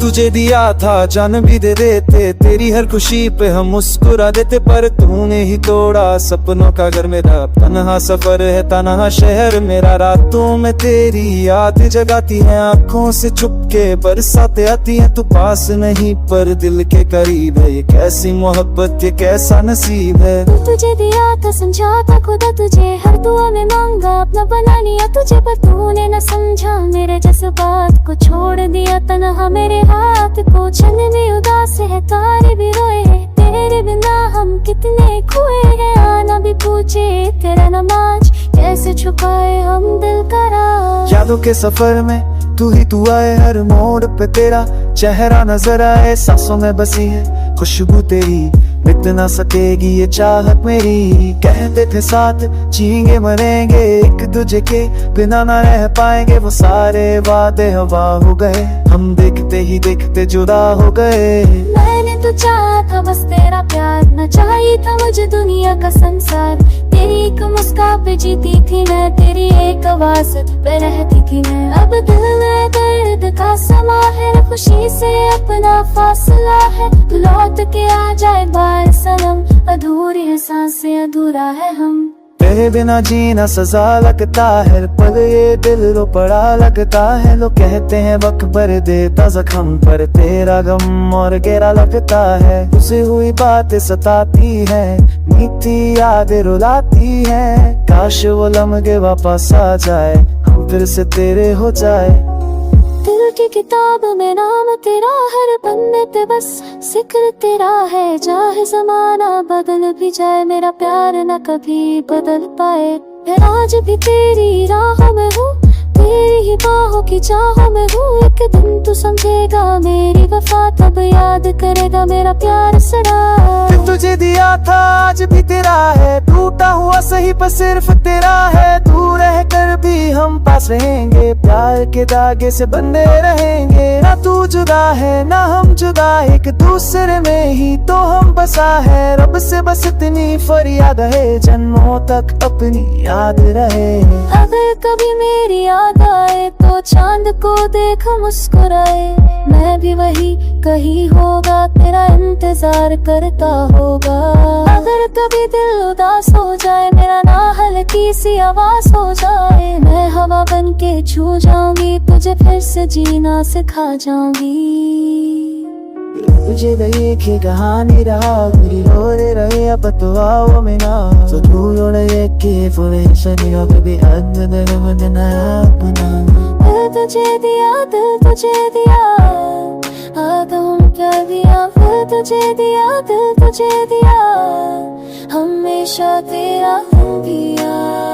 तुझे दिया था जान भी दे देते, तेरी हर खुशी पे हम मुस्कुरा देते, पर तूने ही तोड़ा सपनों का घर मेरा। तन्हा सफर है तन्हा शहर मेरा, रातों में तेरी याद जगाती है, आंखों से छुपके बरसाते आती है। तू पास नहीं पर दिल के करीब है, ये कैसी मोहब्बत ये कैसा नसीब है। तुझे दिया था समझा था खुदा तुझे, हर दुआ में मांगा अपना बना लिया तुझे, पर तूने न समझा मेरे जज्बात को, छोड़ दिया तन्हा मेरे हाथ को। क्षण में उदास है तारे भी रोए हैं, तेरे बिना हम कितने खोए हैं। आना भी पूछे तेरा नमाज, कैसे छुपाए हम दिल का राज। यादों के सफर में तू ही तू आए, हर मोड़ पे तेरा चेहरा नजर आए। सांसों में बसी है खुशबू तेरी, मिट ना सकेगी ये चाहत मेरी। कहते थे साथ जिएंगे मरेंगे, एक दूजे के बिना ना रह पाएंगे। वो सारे वादे हवा हो गए, हम देखते ही देखते जुदा हो गए। मैंने तो चाहा था बस तेरा प्यार, न चाहिए था मुझे दुनिया का संसार। तेरी एक मुस्कान पे जीती थी मैं, तेरी एक आवाज पे रहती थी मैं। अब दिल में दर्द का समा है, खुशी से अपना फासला है। तू लौट के आ जाए बार सनम, अधूरी है सांसें अधूरा है हम। तेरे बिना जीना सजा लगता है, पर ये दिल रो पड़ा लगता है। लोग कहते हैं वक्त भर देता जख्म, पर तेरा गम और गहरा लगता है। तुझसे हुई बातें सताती है, मीठी यादें रुलाती है। काश वो लम्हे वापस आ जाए, हम फिर से तेरे हो जाए। दिल की किताब में नाम तेरा, हर पन्ने पे बस जिक्र तेरा है। चाहे जमाना बदल भी जाए, मेरा प्यार न कभी बदल पाए। मैं आज भी तेरी राह में हूँ, तेरी ही बाहों की चाह में हूँ। एक दिन तू समझेगा मेरी वफा, तब याद करेगा मेरा प्यार सड़ा। दिल तुझे दिया था आज भी तेरा है, टूटा हुआ सही पर सिर्फ तेरा है। दूर रह कर भी हम पास रहेंगे, प्यार के धागे से बंधे रहेंगे। ना तू जुदा है ना हम जुदा, एक दूसरे में ही तो हम बसा है। रब से बस इतनी फरियाद है, जन्मों तक अपनी याद रहे। अगर कभी मेरी याद आए तो चांद को देख मुस्कुराए। मैं भी वही कहीं होगा, तेरा इंतजार करता होगा। अगर कभी दिल उदास हो जाए, मेरा ना हल्की सी आवाज हो जाए। मैं हवा बन के छू जाऊंगी, तुझे फिर से जीना सिखा जाऊंगी। तुझे देखी कहानी रहा, मेरी रोने रहे अब तो आओ मेरा। So tu lo लेके पूरे शरीर पे भी अंदर बदना अपना। दिल तुझे दिया, दिल तुझे दिया, आदम क्या दिया। दिल तुझे दिया, दिल तुझे दिया, हमेशा तेरा हूँ भी यार।